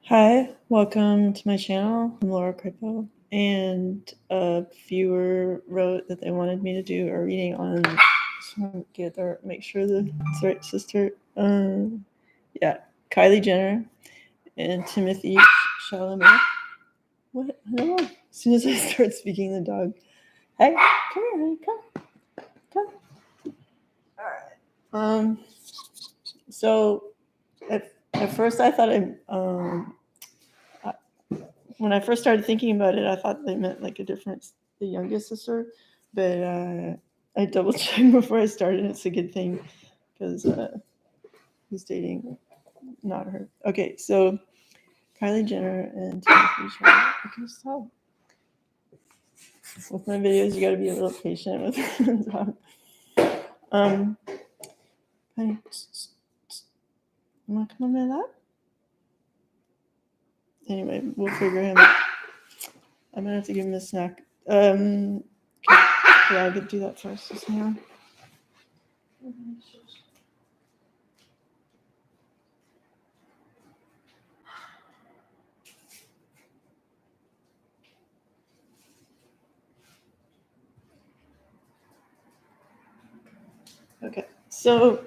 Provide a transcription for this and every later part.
Hi, welcome to my channel. I'm Lauracrapo, and a viewer wrote that they wanted me to do a reading on. Just want to get there, make sure the right sister. Yeah, Kylie Jenner and Timothy Chalamet. What? I don't know. As soon as I start speaking, the dog. Hey, come here, honey, come. All right. So at first I thought when I first started thinking about it, I thought they meant like the youngest sister, but I double checked before I started. It's a good thing because he's dating not her. Okay, so Kylie Jenner and Timothy Chalamet. I can stop. With my videos, you got to be a little patient with the dog. Honey, want to come on my lap? Anyway, we'll figure him out. I'm gonna have to give him a snack. Okay. Yeah, I could do that first. Just hang on. Okay, so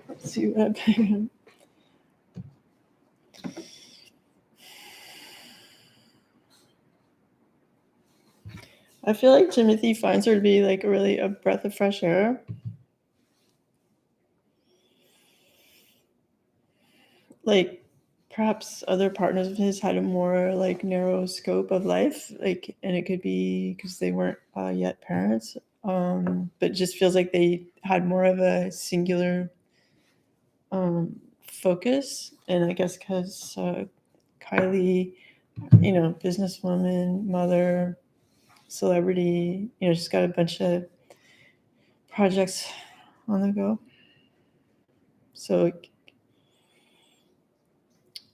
let's see what happened. I feel like Timothy finds her to be like really a breath of fresh air. Like perhaps other partners of his had a more like narrow scope of life, like, and it could be because they weren't yet parents, but just feels like they had more of a singular focus. And I guess because Kylie, businesswoman, mother, celebrity, she's got a bunch of projects on the go. So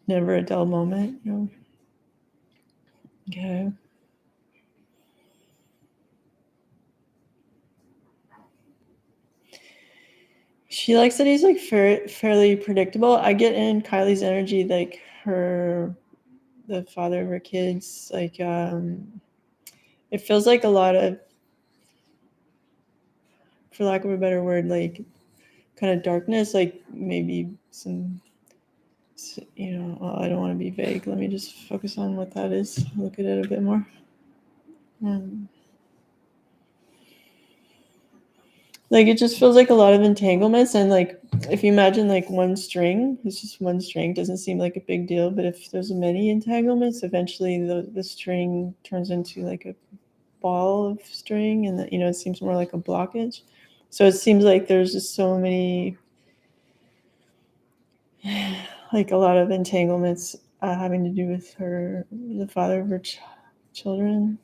never a dull moment, Okay. She likes that he's like fairly predictable. I get in Kylie's energy, like the father of her kids, like it feels like a lot of, for lack of a better word, like kind of darkness, like maybe some, I don't want to be vague. Let me just focus on what that is. Look at it a bit more. Like it just feels like a lot of entanglements, and like if you imagine like one string, it's just one string, doesn't seem like a big deal, but if there's many entanglements, eventually the string turns into like a ball of string, and it seems more like a blockage. So it seems like there's just so many, like a lot of entanglements having to do with the father of her children.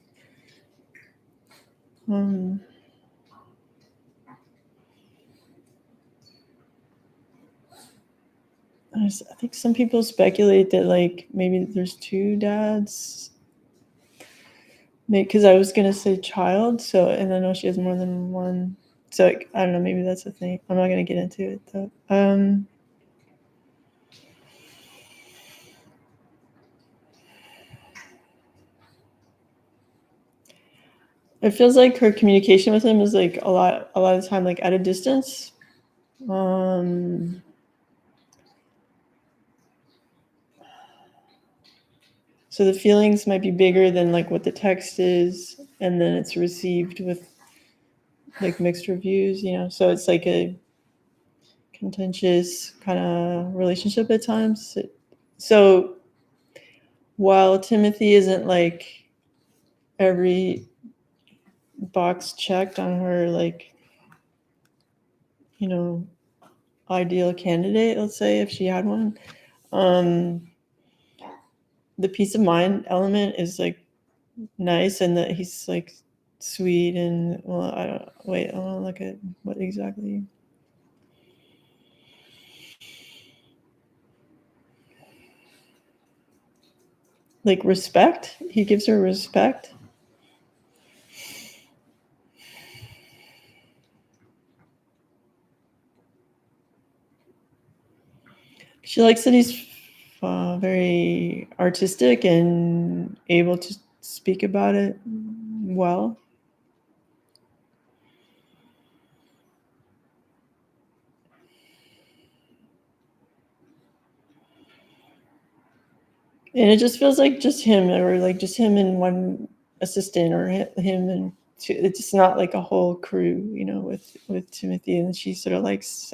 I think some people speculate that like maybe there's two dads. Because I was gonna say child, so, and I know she has more than one. So I don't know, maybe that's a thing. I'm not gonna get into it though. It feels like her communication with him is like a lot of the time like at a distance. So the feelings might be bigger than like what the text is, and then it's received with like mixed reviews, so it's like a contentious kind of relationship at times. So while Timothy isn't like every box checked on her, like, ideal candidate, let's say, if she had one, the peace of mind element is like nice, and that he's like sweet, and well, I don't wait, I want to look at what exactly. Like respect, he gives her respect. She likes that he's very artistic and able to speak about it well. And it just feels like just him, or like just him and one assistant, or him and two. It's not like a whole crew, with Timothy. And she sort of likes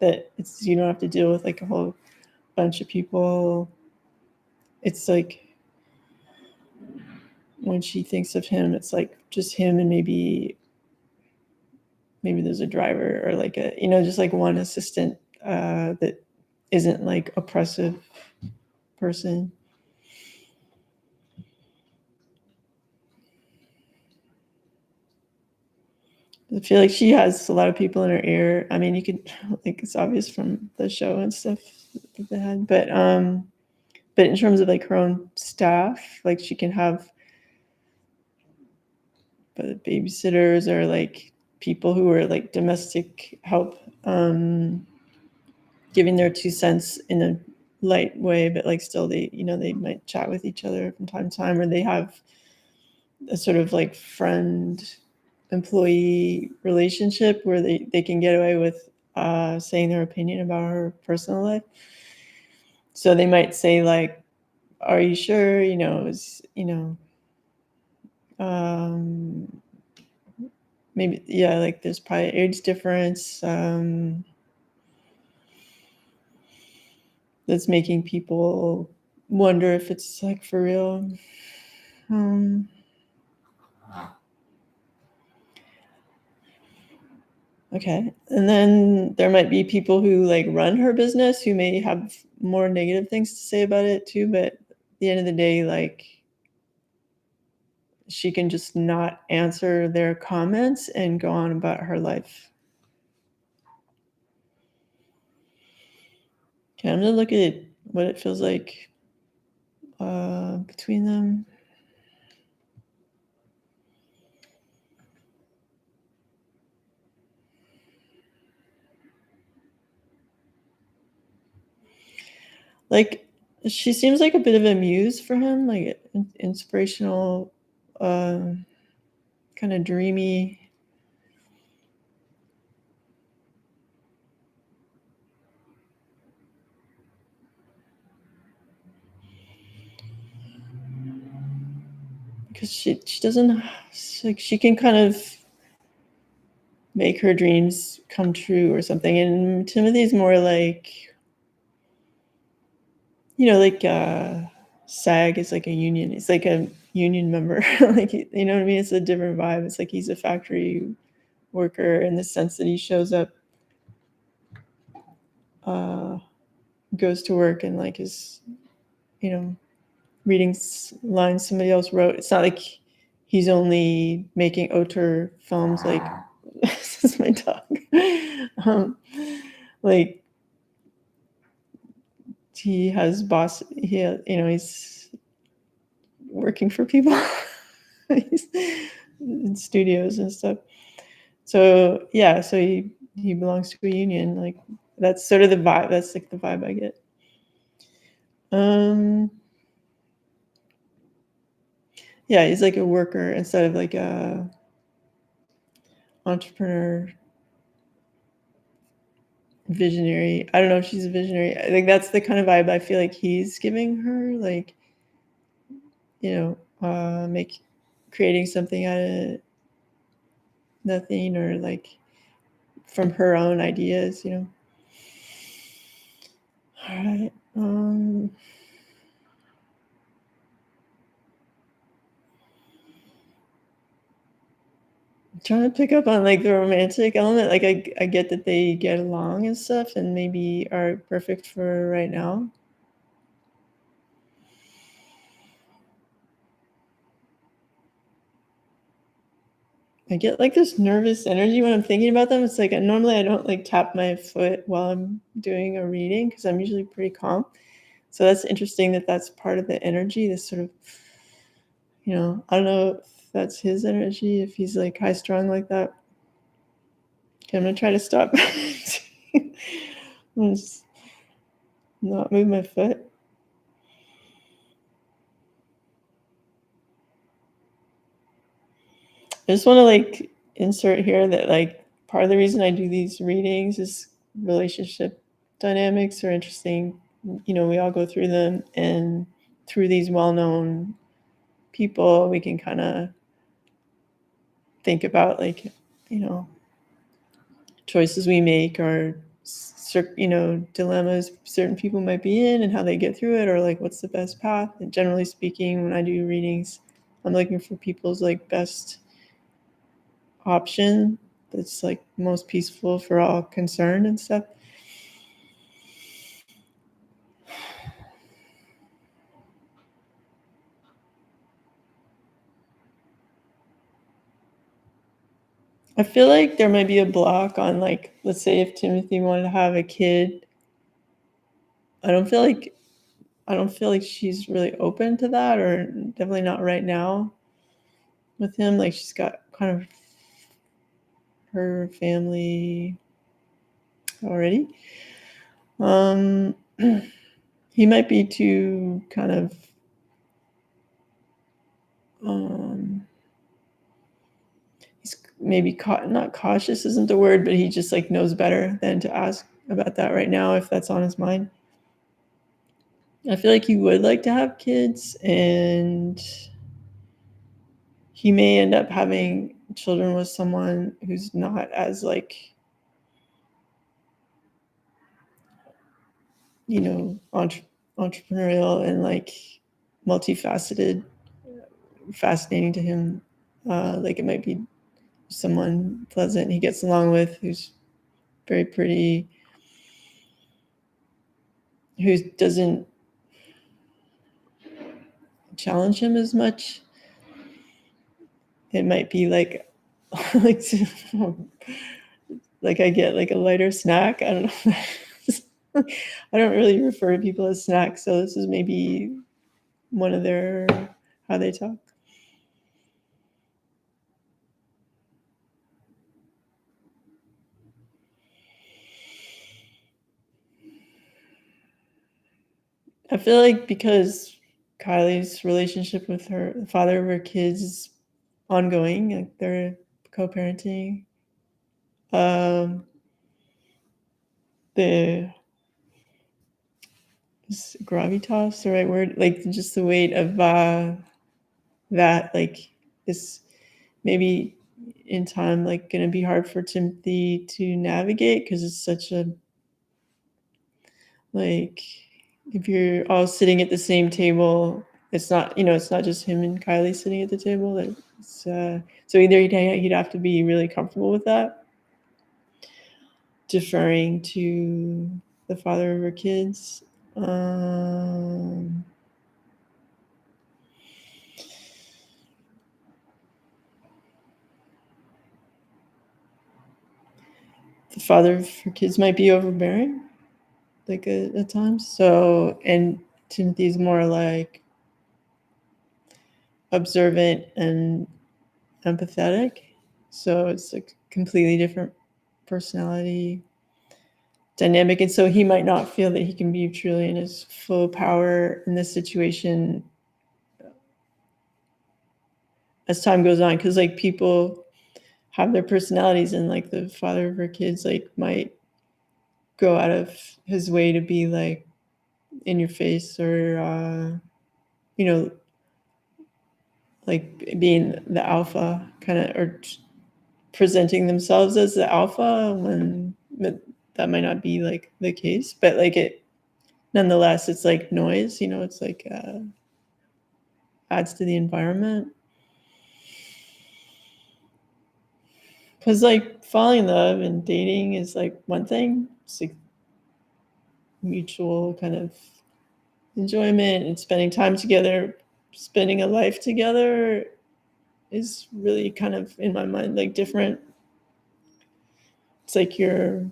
that you don't have to deal with like a whole bunch of people. It's like when she thinks of him, it's like just him and maybe there's a driver, or like just like one assistant that isn't like oppressive person. I feel like she has a lot of people in her ear. I mean, you could like, it's obvious from the show and stuff that they had, but in terms of like her own staff, like she can have babysitters, or like people who are like domestic help, giving their 2 cents in a light way, but like still they might chat with each other from time to time, or they have a sort of like friend employee relationship where they can get away with saying their opinion about her personal life. So they might say like, are you sure, maybe, yeah, like there's probably age difference, that's making people wonder if it's like for real. Okay. And then there might be people who like run her business who may have more negative things to say about it too, but at the end of the day, like she can just not answer their comments and go on about her life. Okay, I'm gonna look at what it feels like between them. Like, she seems like a bit of a muse for him, like inspirational, kind of dreamy. Because she doesn't, like, she can kind of make her dreams come true or something. And Timothy's more like, like SAG is like a union. It's like a union member. Like, you know what I mean? It's a different vibe. It's like he's a factory worker in the sense that he shows up, goes to work, and like is, reading lines somebody else wrote. It's not like he's only making auteur films. Like, this is my dog. Like, he has boss. He's working for people. He's in studios and stuff. So yeah, so he belongs to a union. Like, that's sort of the vibe. That's like the vibe I get. Yeah, he's like a worker instead of like a entrepreneur, visionary. I don't know if she's a visionary. I think that's the kind of vibe I feel like he's giving her. Like, creating something out of nothing, or like from her own ideas. All right. Trying to pick up on like the romantic element. Like, I get that they get along and stuff and maybe are perfect for right now. I get like this nervous energy when I'm thinking about them. It's like, normally I don't like tap my foot while I'm doing a reading because I'm usually pretty calm. So that's interesting that that's part of the energy, this sort of, I don't know if that's his energy, if he's like high strung like that. Okay, I'm gonna try to stop. not move my foot. I just want to like insert here that like part of the reason I do these readings is relationship dynamics are interesting. You know, we all go through them, and through these well-known people, we can kind of think about like, you know, choices we make or you know, dilemmas certain people might be in and how they get through it, or like what's the best path. And generally speaking, when I do readings, I'm looking for people's like best option that's like most peaceful for all concerned and stuff. I feel like there might be a block on like, let's say if Timothy wanted to have a kid, I don't feel like she's really open to that, or definitely not right now with him. Like she's got kind of her family already. He might be too kind of he's maybe not cautious isn't the word, but he just like knows better than to ask about that right now if that's on his mind. I feel like he would like to have kids, and he may end up having children with someone who's not as like, you know, entrepreneurial and like multifaceted, fascinating to him. Like it might be someone pleasant he gets along with, who's very pretty, who doesn't challenge him as much. It might be like like like I get like a lighter snack. I don't know. I don't really refer to people as snacks, so this is maybe one of their how they talk. I feel like because Kylie's relationship with the father of her kids is ongoing, like they're co-parenting. Um, the is gravitas the right word? Like just the weight of that like is maybe in time like going to be hard for Timothy to navigate, because it's such a like if you're all sitting at the same table, it's not, you know, it's not just him and Kylie sitting at the table. It's, so either he'd have to be really comfortable with that, deferring to the father of her kids. The father of her kids might be overbearing, like at times. So, and Timothy's more like observant and empathetic. So it's a completely different personality dynamic. And so he might not feel that he can be truly in his full power in this situation as time goes on. Because like people have their personalities, and like the father of her kids like might go out of his way to be like in your face, or you know, like being the alpha kind of, or presenting themselves as the alpha when that might not be like the case. But like it nonetheless, it's like noise, you know, it's like adds to the environment. Because like falling in love and dating is like one thing. It's like mutual kind of enjoyment and spending time together, spending a life together is really kind of in my mind like different. It's like you're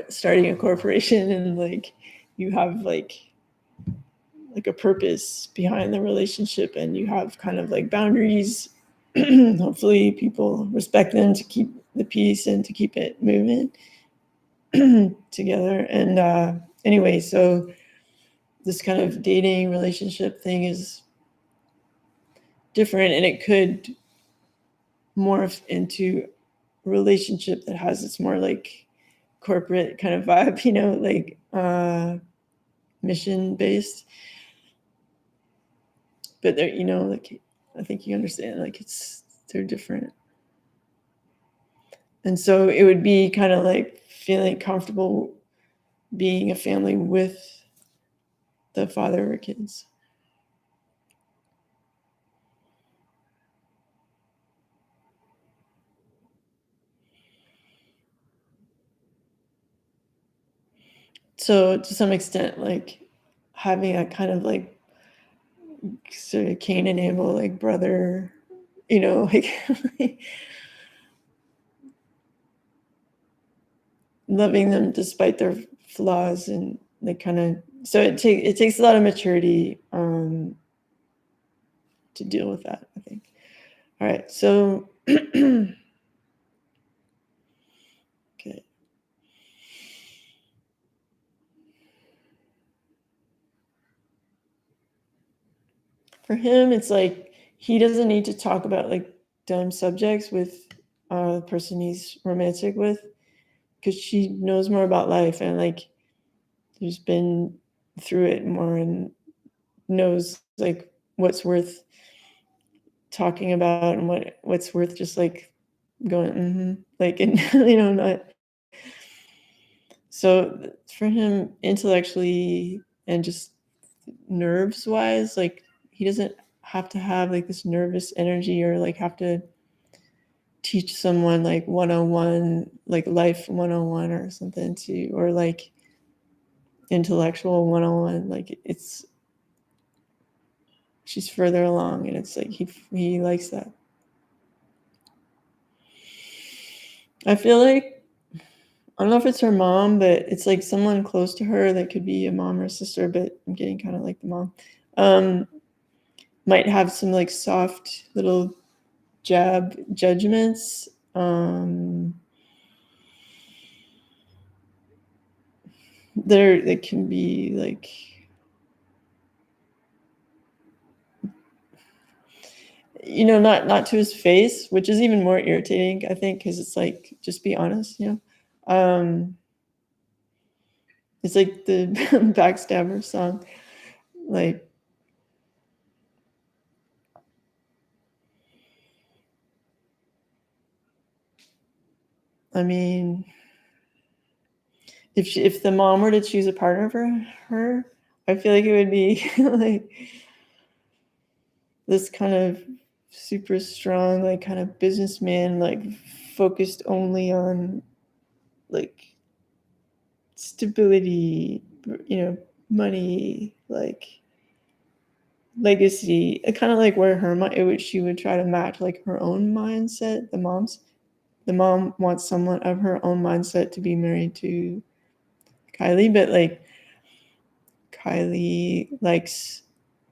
starting a corporation, and like you have like a purpose behind the relationship, and you have kind of like boundaries. Hopefully people respect them to keep the peace and to keep it moving together. And anyway, so this kind of dating relationship thing is different, and it could morph into a relationship that has this more like corporate kind of vibe, like mission based. But they're, like, I think you understand, like they're different. And so it would be kind of like feeling comfortable being a family with the father or kids. So to some extent, like having a kind of like sort of Cain and Abel, like brother, like loving them despite their flaws, and like kind of, so it takes a lot of maturity to deal with that, I think. All right, so okay. For him, it's like he doesn't need to talk about like dumb subjects with the person he's romantic with, because she knows more about life, and like there's been through it more, and knows like what's worth talking about, and what's worth just like going like, and not. So for him, intellectually and just nerves wise, like he doesn't have to have like this nervous energy, or like have to teach someone like 101, like life 101 or something, to, or like intellectual 101. Like it's, she's further along, and it's like he likes that. I feel like, I don't know if it's her mom, but it's like someone close to her that could be a mom or a sister, but I'm getting kind of like the mom. Might have some like soft little jab judgments. They can be like, not to his face, which is even more irritating, I think, because it's like, just be honest, it's like the Backstabber song, like, I mean, if the mom were to choose a partner for her, I feel like it would be like this kind of super strong, like kind of businessman, like focused only on like stability, money, like legacy, kind of like where she would try to match like her own mindset. The mom wants someone of her own mindset to be married to Kylie, but like Kylie likes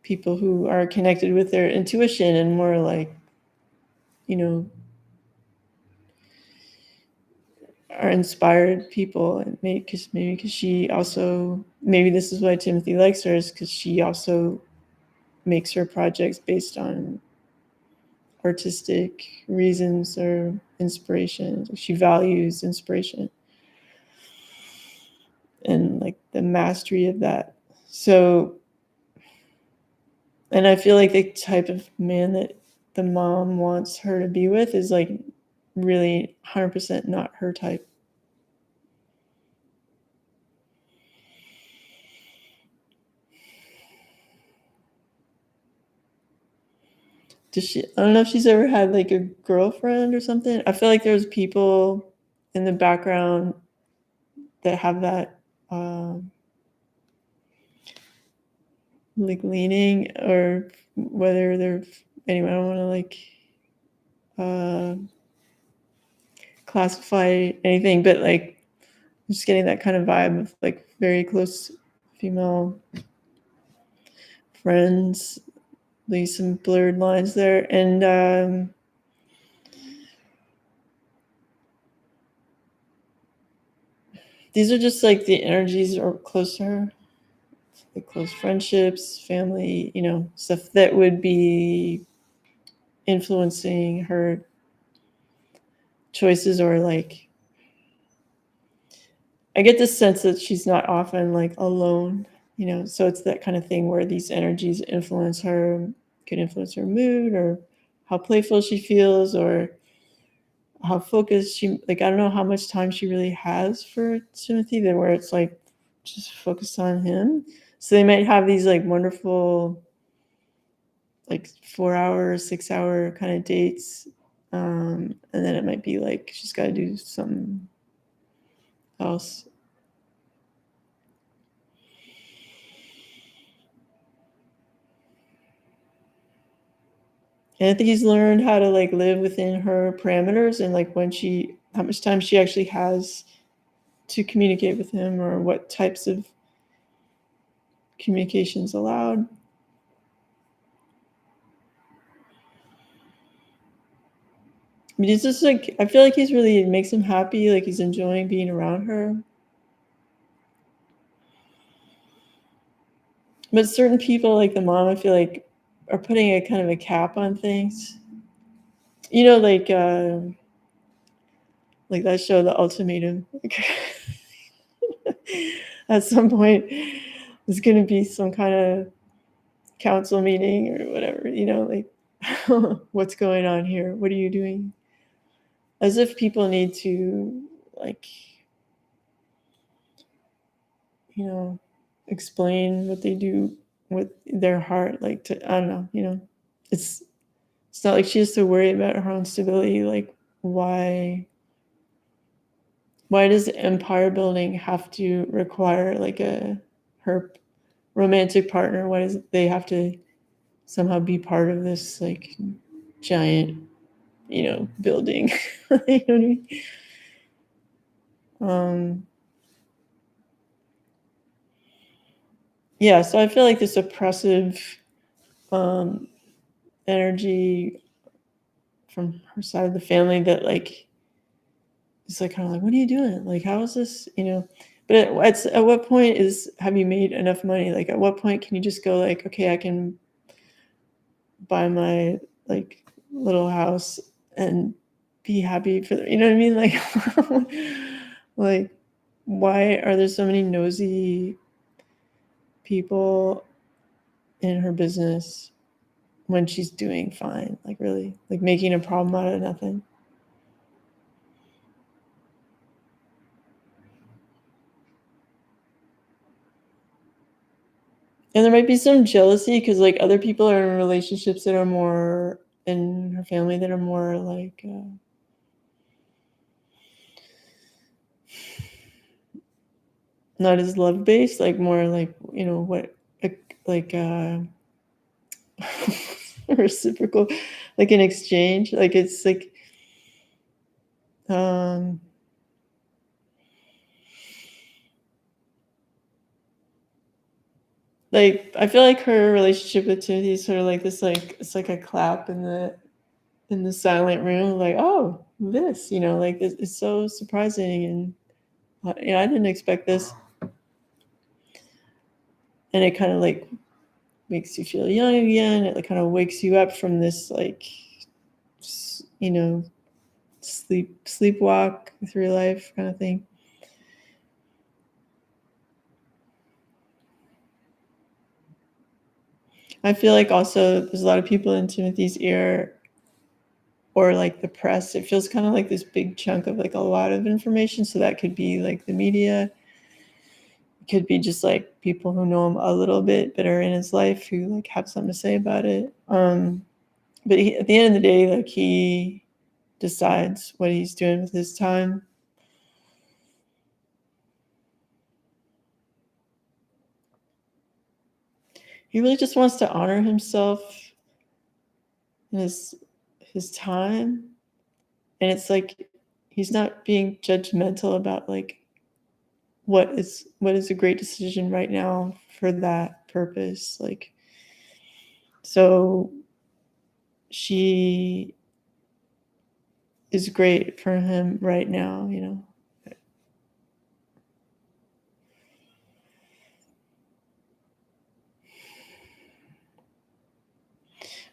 people who are connected with their intuition, and more like, are inspired people. And maybe because she also, maybe this is why Timothée likes her, is because she also makes her projects based on artistic reasons or inspiration. She values inspiration and like the mastery of that. So, and I feel like the type of man that the mom wants her to be with is like really 100% not her type. Does she? I don't know if she's ever had like a girlfriend or something. I feel like there's people in the background that have that like leaning, or whether they're, anyway, I don't want to like classify anything, but like I'm just getting that kind of vibe of like very close female friends, leave some blurred lines there. And these are just like the energies are close to her, like close friendships, family, stuff that would be influencing her choices, or like I get the sense that she's not often like alone, so it's that kind of thing where these energies could influence her mood, or how playful she feels, or how focused I don't know how much time she really has for Timothy, then where it's like just focused on him. So they might have these like wonderful like 4 hour, 6 hour kind of dates. And then it might be like she's got to do something else. And I think he's learned how to like live within her parameters, and like how much time she actually has to communicate with him, or what types of communications allowed. I mean, it's just like, I feel like it makes him happy, like he's enjoying being around her. But certain people, like the mom, I feel like are putting a kind of a cap on things. Like that show, The Ultimatum. At some point, there's going to be some kind of council meeting or whatever, like, what's going on here? What are you doing? As if people need to, like, explain what they do with their heart, like, I don't know, it's not like she has to worry about her own stability. Like, why does empire building have to require like her romantic partner? Why does they have to somehow be part of this like giant, building? You know what I mean? Yeah, so I feel like this oppressive energy from her side of the family that like it's like kind of like, what are you doing? Like, how is this? But at what point have you made enough money? Like, at what point can you just go like, okay, I can buy my like little house and be happy for you know what I mean? Like, like, why are there so many nosy people in her business when she's doing fine? Like, really, like making a problem out of nothing. And there might be some jealousy because like other people are in relationships that are more in her family that are more like not as love based, like more like what like reciprocal, like an exchange. Like it's like I feel like her relationship with Timothy is sort of like this, like it's like a clap in the silent room, like, oh, this, like it's so surprising, and I didn't expect this, and it kind of like makes you feel young again. It like kind of wakes you up from this like sleepwalk through life kind of thing. I feel like also there's a lot of people in Timothy's ear, or like the press. It feels kind of like this big chunk of like a lot of information. So that could be like the media. It could be just like people who know him a little bit but are in his life who like have something to say about it. But at the end of the day, like he decides what he's doing with his time. He really just wants to honor himself and his time. And it's like he's not being judgmental about like what is a great decision right now for that purpose. Like, so she is great for him right now.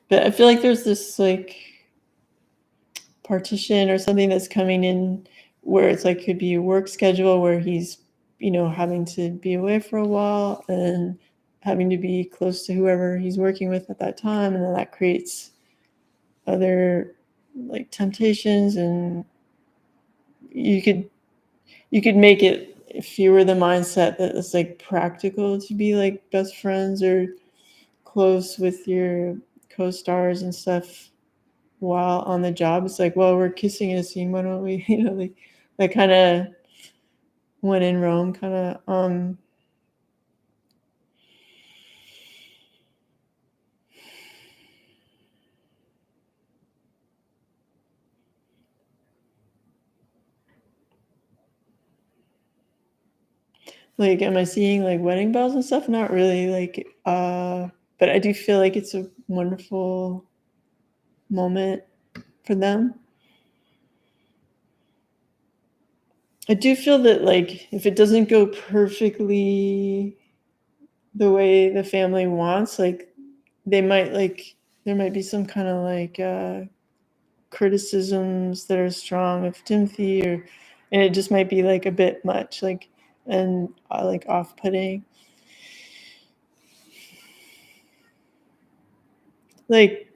But I feel like there's this like partition or something that's coming in where it's like could be a work schedule where he's, having to be away for a while and having to be close to whoever he's working with at that time, and then that creates other like temptations. And you could make it, if you were the mindset that it's like practical to be like best friends or close with your co-stars and stuff while on the job. It's like, well, we're kissing in a scene, why don't we, like that kind of when in Rome kind of like, am I seeing like wedding bells and stuff? Not really, like but I do feel like it's a wonderful moment for them. I do feel that like if it doesn't go perfectly the way the family wants, like they might like there might be some kind of like criticisms that are strong of Timothy, or and it just might be like a bit much, like and like off-putting. Like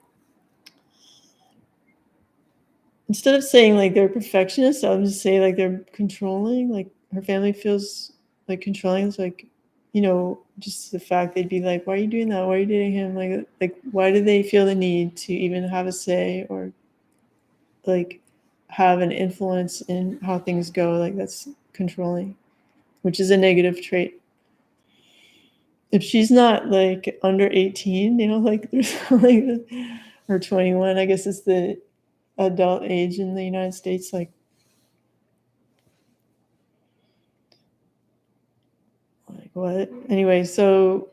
instead of saying like they're perfectionists, I'll just say like they're controlling. Like her family feels like controlling. It's like, just the fact they'd be like, "Why are you doing that? Why are you dating him?" Like why do they feel the need to even have a say or like have an influence in how things go? Like that's controlling, which is a negative trait. If she's not like under 18, like there's like or 21, I guess it's the adult age in the United States, like what? Anyway, so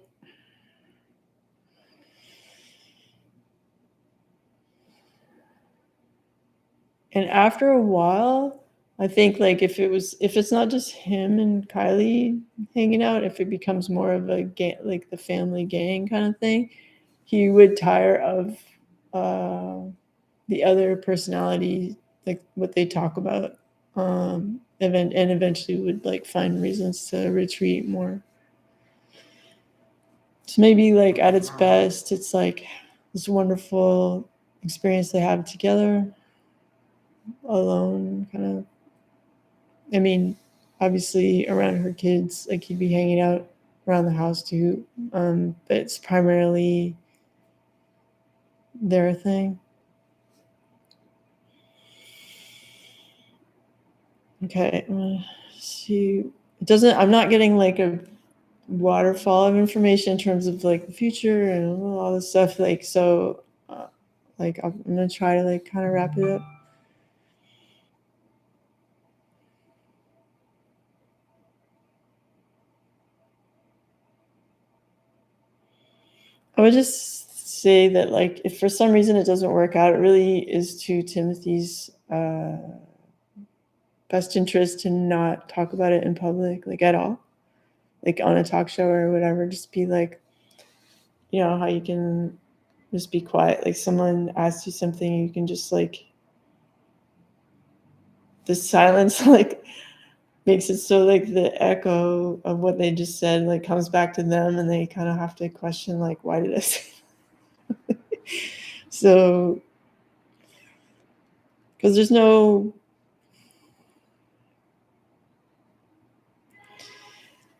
and after a while, I think like if it's not just him and Kylie hanging out, if it becomes more of a gang, like the family gang kind of thing, he would tire of the other personality, like what they talk about, and eventually would like find reasons to retreat more. So maybe like at its best, it's like this wonderful experience they have together, alone, kind of. I mean, obviously around her kids, like he'd be hanging out around the house too, but it's primarily their thing. Okay, see. It doesn't. I'm not getting like a waterfall of information in terms of like the future and all this stuff. Like so, like I'm gonna try to like kind of wrap it up. I would just say that like if for some reason it doesn't work out, it really is to Timothy's best interest to not talk about it in public, like at all, like on a talk show or whatever. Just be like, how you can just be quiet. Like someone asks you something, you can just like the silence like makes it so like the echo of what they just said like comes back to them, and they kind of have to question like, why did I say that? So because there's no,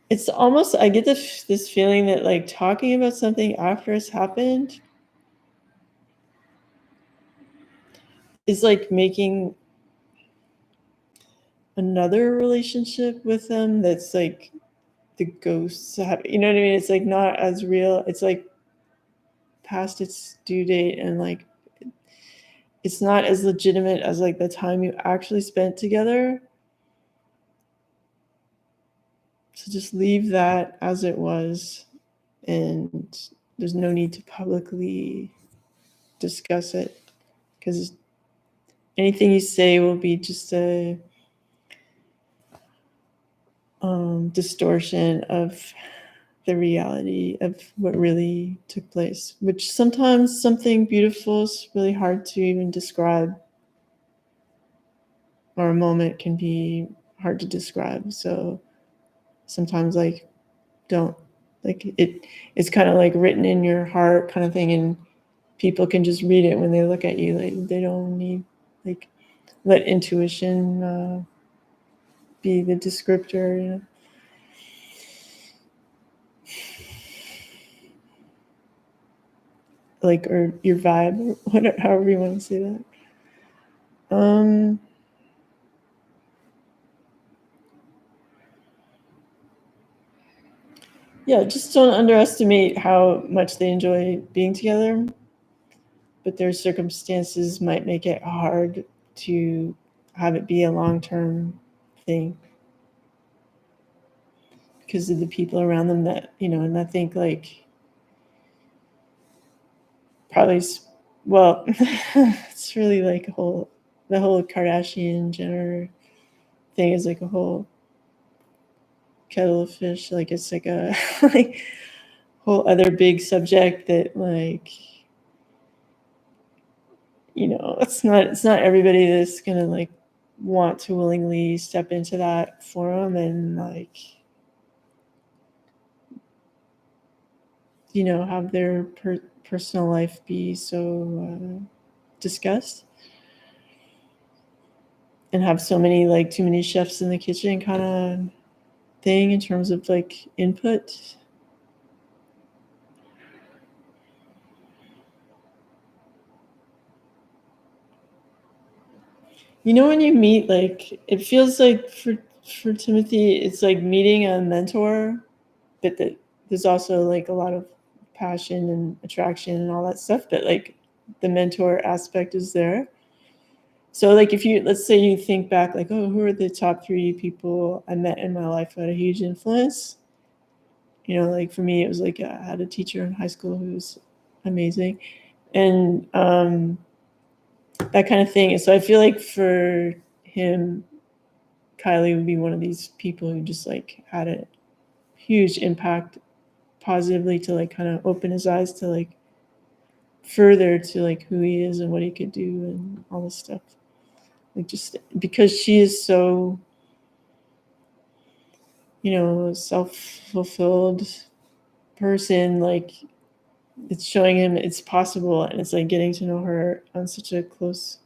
it's almost, I get this feeling that like talking about something after it's happened is like making another relationship with them that's like the ghosts have, you know what I mean? It's like not as real. It's like past its due date, and like it's not as legitimate as like the time you actually spent together. So just leave that as it was, and there's no need to publicly discuss it, because anything you say will be just a distortion of the reality of what really took place, which sometimes something beautiful is really hard to even describe, or a moment can be hard to describe. So sometimes don't it's kind of like written in your heart kind of thing, and people can just read it when they look at you. Like they don't need let intuition be the descriptor. Or your vibe, or whatever, however you want to say that. Yeah, just don't underestimate how much they enjoy being together, but their circumstances might make it hard to have it be a long-term thing because of the people around them that, and I think probably, well, it's really the whole Kardashian Jenner thing is like a whole kettle of fish. It's like a whole other big subject that it's not everybody that's gonna want to willingly step into that forum and have their personal life be so discussed, and have so many too many chefs in the kitchen kind of thing in terms of input. When you meet, it feels like for Timothée, it's like meeting a mentor, but that there's also a lot of passion and attraction and all that stuff, but the mentor aspect is there. So if let's say you think back oh, who are the top 3 people I met in my life who had a huge influence? For me, it was I had a teacher in high school who was amazing, and that kind of thing. And so I feel for him, Kylie would be one of these people who just had a huge impact positively to kind of open his eyes to further to who he is and what he could do and all this stuff. Just because she is so self-fulfilled person, it's showing him it's possible, and it's getting to know her on such a close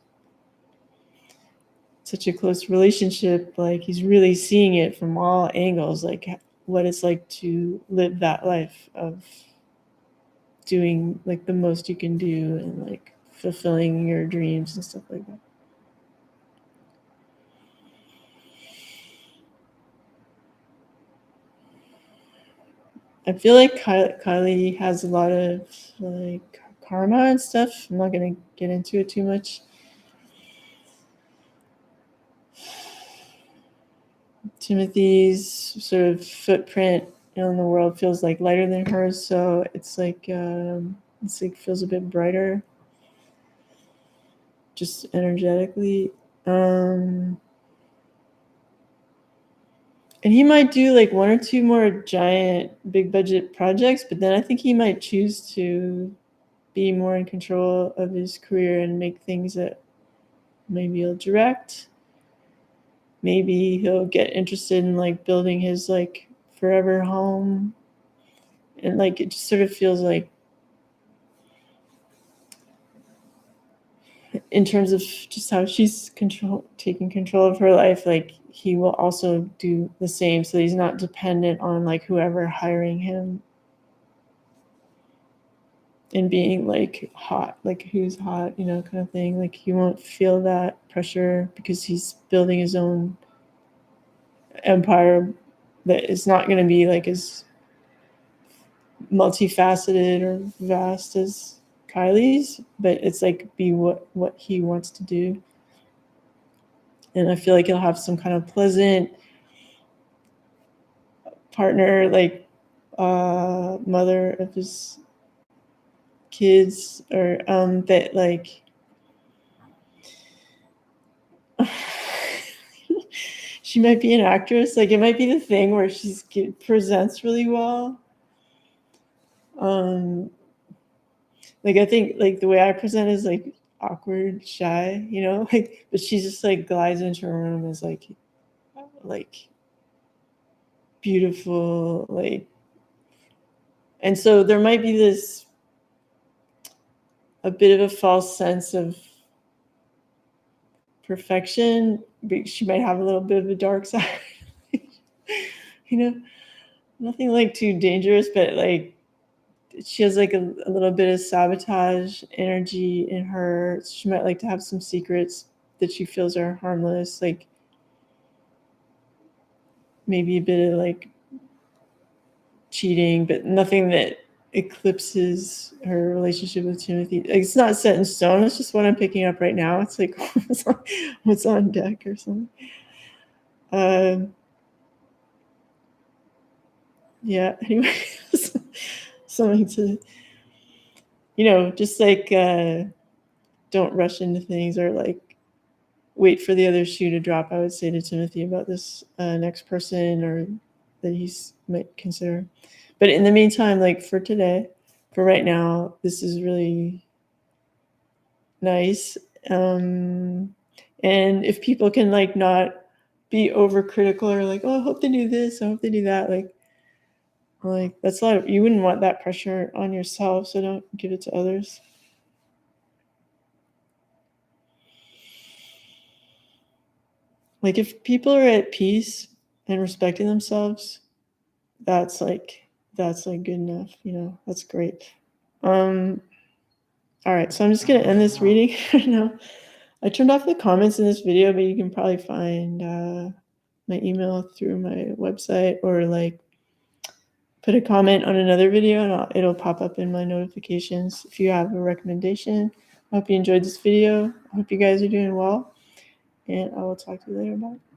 relationship. He's really seeing it from all angles, what it's like to live that life of doing the most you can do and fulfilling your dreams and stuff like that. I feel Kylie has a lot of karma and stuff. I'm not gonna get into it too much. Timothy's sort of footprint in the world feels lighter than hers, so it's feels a bit brighter, just energetically. And he might do 1 or 2 more giant big budget projects, but then I think he might choose to be more in control of his career and make things that maybe he'll direct. Maybe he'll get interested in building his forever home, and it just sort of feels in terms of just how she's taking control of her life, he will also do the same, so he's not dependent on whoever hiring him and being hot, who's hot, kind of thing. He won't feel that pressure because he's building his own empire that is not going to be as multifaceted or vast as Kylie's, but it's be what he wants to do. And I feel he'll have some kind of pleasant partner, mother of his kids, or that she might be an actress. It might be the thing where presents really well. Like I think like the way I present is like awkward, shy, like, but she just like glides into her room as like beautiful, like, and so there might be this a bit of a false sense of perfection. She might have a little bit of a dark side, you know, nothing like too dangerous, but like she has like a little bit of sabotage energy in her. She might like to have some secrets that she feels are harmless, like maybe a bit of like cheating, but nothing that eclipses her relationship with Timothy. Like, it's not set in stone. It's just what I'm picking up right now. It's like what's on deck or something. Yeah. Anyway, something to just like don't rush into things or like wait for the other shoe to drop. I would say to Timothy about this next person or that he's might consider. But in the meantime, like for today, for right now, this is really nice. And if people can like not be overcritical or like, oh, I hope they do this, I hope they do that, like that's a lot of, you wouldn't want that pressure on yourself, so don't give it to others. Like if people are at peace and respecting themselves, that's like good enough, that's great. All right, so I'm just gonna end this reading right now. I turned off the comments in this video, but you can probably find my email through my website or like put a comment on another video and it'll pop up in my notifications if you have a recommendation. I hope you enjoyed this video. I hope you guys are doing well, and I will talk to you later. Bye.